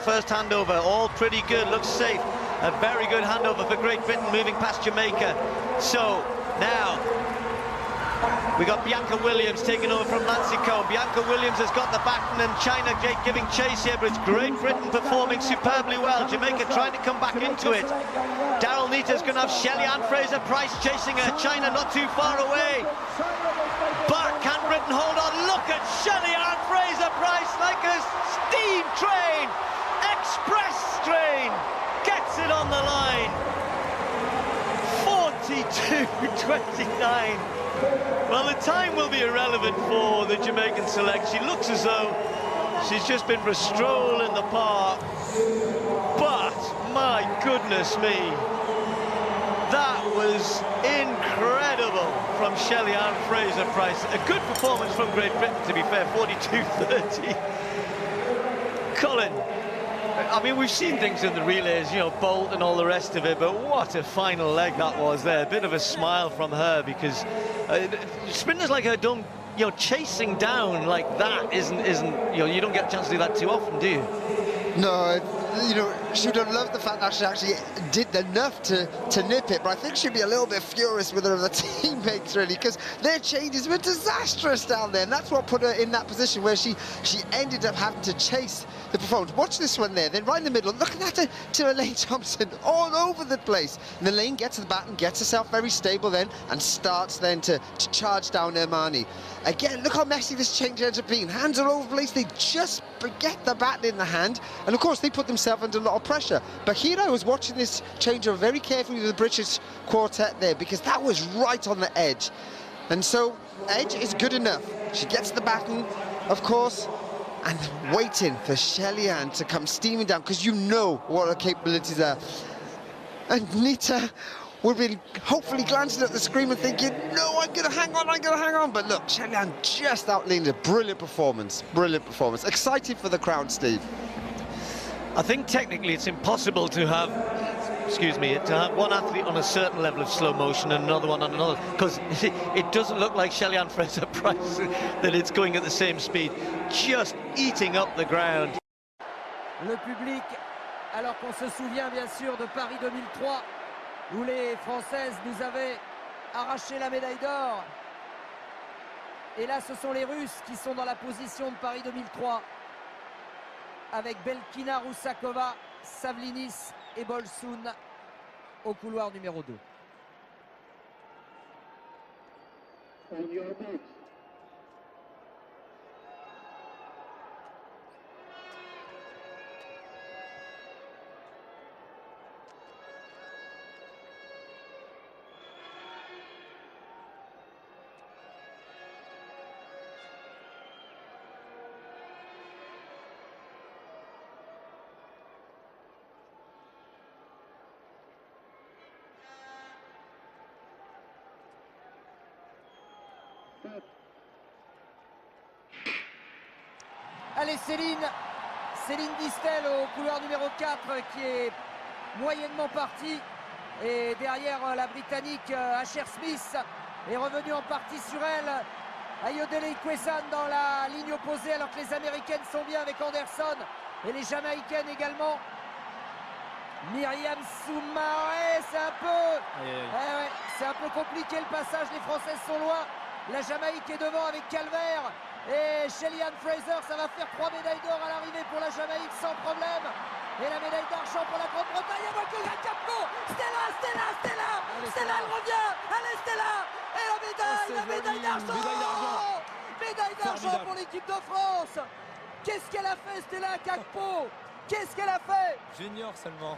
first handover. All pretty good, looks safe. A very good handover for Great Britain, moving past Jamaica. So now we got Bianca Williams taking over from Nancy Cohen. Bianca Williams has got the baton and China giving chase here, but it's Great Britain performing superbly well. Jamaica trying to come back into it. Daryl Nita's going to have Shelly-Ann Fraser-Pryce chasing her. China not too far away. But can Britain hold on? Look at Shelly-Ann Fraser-Pryce like a steam train, express train, gets it on the line. 42.29. Well, the time will be irrelevant for the Jamaican select. She looks as though she's just been for a stroll in the park. But, my goodness me, that was incredible from Shelly-Ann Fraser-Pryce. A good performance from Great Britain, to be fair, 42.30. Colin, I mean, we've seen things in the relays, you know, Bolt and all the rest of it, but what a final leg that was there. A bit of a smile from her, because sprinters like her don't, you know, chasing down like that isn't, you know, you don't get a chance to do that too often, do you? No, you know, she would have loved the fact that she actually did enough to nip it, but I think she'd be a little bit furious with her other teammates, really, because their changes were disastrous down there, and that's what put her in that position where she ended up having to chase the performance. Watch this one there, then right in the middle, looking at to Elaine Thompson all over the place. And Elaine gets to the baton, gets herself very stable then, and starts then to charge down Ermani. Again, look how messy this change ends up being. Hands all over the place, they just get the baton in the hand, and of course they put themselves under a lot of pressure. But here I was watching this changeover very carefully with the British quartet there, because that was right on the edge. And so, edge is good enough. She gets the baton, of course, and waiting for Shelly-Ann to come steaming down, because you know what her capabilities are. And Nita would be hopefully glancing at the screen and thinking, no, I'm going to hang on. But look, Shelly-Ann just outleaned a brilliant performance. Excited for the crowd, Steve. I think technically it's impossible to have, to have one athlete on a certain level of slow motion and another one on another, because it doesn't look like Shelly-Ann Fraser-Pryce that it's going at the same speed, just eating up the ground. Le public, alors qu'on se souvient bien sûr de Paris 2003, où les Françaises nous avaient arraché la médaille d'or. Et là, ce sont les Russes qui sont dans la position de Paris 2003, avec Belkina Roussakova, Savlinis et Bolsoun au couloir numéro 2. Allez, Céline Distel au couloir numéro 4 qui est moyennement partie. Et derrière la Britannique Asher Smith est revenue en partie sur elle. Ayodele Ikwezan dans la ligne opposée alors que les Américaines sont bien avec Anderson. Et les Jamaïcaines également. Myriam Soumaré, c'est un peu compliqué le passage, les Françaises sont loin. La Jamaïque est devant avec Calvert. Et Shelly-Ann Fraser, ça va faire 3 médailles d'or à l'arrivée pour la Jamaïque sans problème. Et la médaille d'argent pour la Grande-Bretagne avec le Capco. Stella, elle revient. Allez Stella. Et la médaille d'argent. Médaille d'argent pour l'équipe de France. Qu'est-ce qu'elle a fait Stella Capco? Qu'est-ce qu'elle a fait? Junior seulement.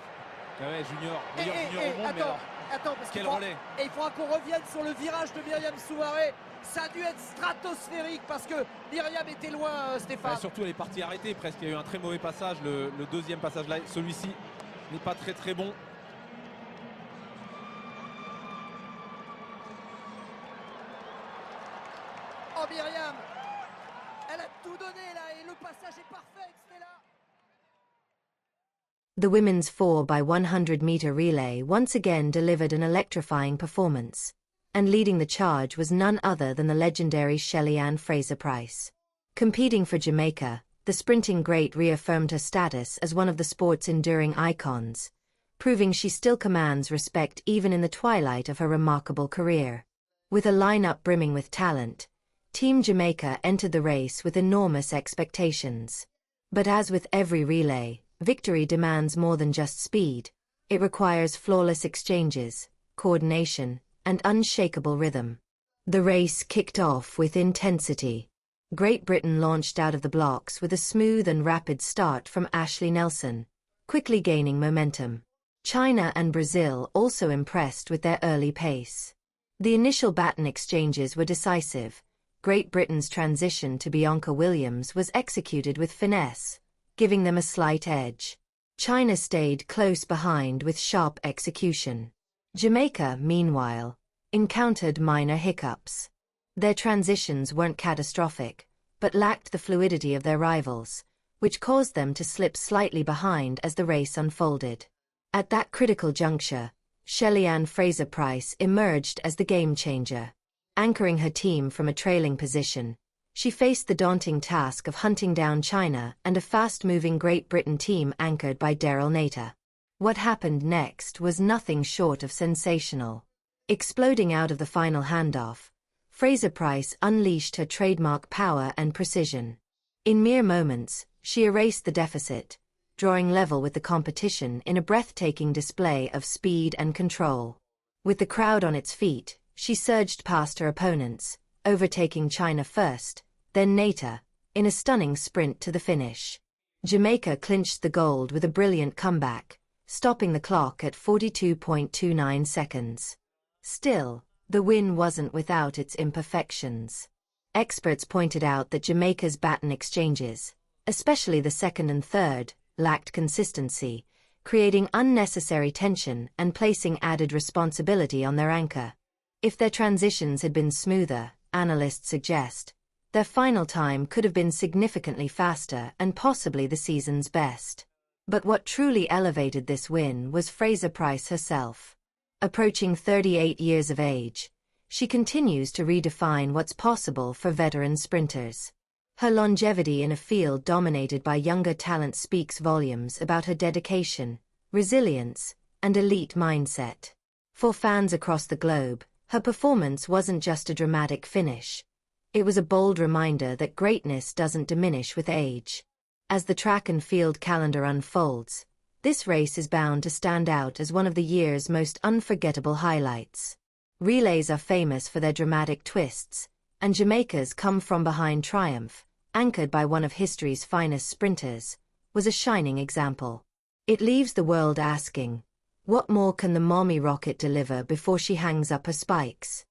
Ah ouais, junior. Meilleur junior au monde. Attends, parce quel relais. Et il faudra qu'on revienne sur le virage de Myriam Soumaré. Ça a dû être stratosphérique parce que Myriam était loin, Stéphane. Ouais, surtout, elle est partie arrêtée presque. Il y a eu un très mauvais passage. Le deuxième passage là, celui-ci n'est pas très bon. Oh, Myriam, elle a tout donné là et le passage est parfait, Stella. The women's 4x100m relay once again delivered an electrifying performance, and leading the charge was none other than the legendary Shelly-Ann Fraser-Pryce. Competing for Jamaica, the sprinting great reaffirmed her status as one of the sport's enduring icons, proving she still commands respect even in the twilight of her remarkable career. With a lineup brimming with talent, Team Jamaica entered the race with enormous expectations. But as with every relay, victory demands more than just speed. It requires flawless exchanges, coordination, and unshakable rhythm. The race kicked off with intensity. Great Britain launched out of the blocks with a smooth and rapid start from Ashley Nelson, quickly gaining momentum. China and Brazil also impressed with their early pace. The initial baton exchanges were decisive. Great Britain's transition to Bianca Williams was executed with finesse, giving them a slight edge. China stayed close behind with sharp execution. Jamaica, meanwhile, encountered minor hiccups. Their transitions weren't catastrophic, but lacked the fluidity of their rivals, which caused them to slip slightly behind as the race unfolded. At that critical juncture, Shelly-Ann Fraser-Pryce emerged as the game-changer. Anchoring her team from a trailing position, she faced the daunting task of hunting down China and a fast-moving Great Britain team anchored by Daryl Nater. What happened next was nothing short of sensational. Exploding out of the final handoff, Fraser-Pryce unleashed her trademark power and precision. In mere moments, she erased the deficit, drawing level with the competition in a breathtaking display of speed and control. With the crowd on its feet, she surged past her opponents, overtaking China first, then Nater, in a stunning sprint to the finish. Jamaica clinched the gold with a brilliant comeback, stopping the clock at 42.29 seconds. Still, the win wasn't without its imperfections. Experts pointed out that Jamaica's baton exchanges, especially the second and third, lacked consistency, creating unnecessary tension and placing added responsibility on their anchor. If their transitions had been smoother, analysts suggest, their final time could have been significantly faster and possibly the season's best. But what truly elevated this win was Fraser-Pryce herself. Approaching 38 years of age, she continues to redefine what's possible for veteran sprinters. Her longevity in a field dominated by younger talent speaks volumes about her dedication, resilience, and elite mindset. For fans across the globe, her performance wasn't just a dramatic finish. It was a bold reminder that greatness doesn't diminish with age. As the track and field calendar unfolds, this race is bound to stand out as one of the year's most unforgettable highlights. Relays are famous for their dramatic twists, and Jamaica's come-from-behind triumph, anchored by one of history's finest sprinters, was a shining example. It leaves the world asking, what more can the mommy rocket deliver before she hangs up her spikes?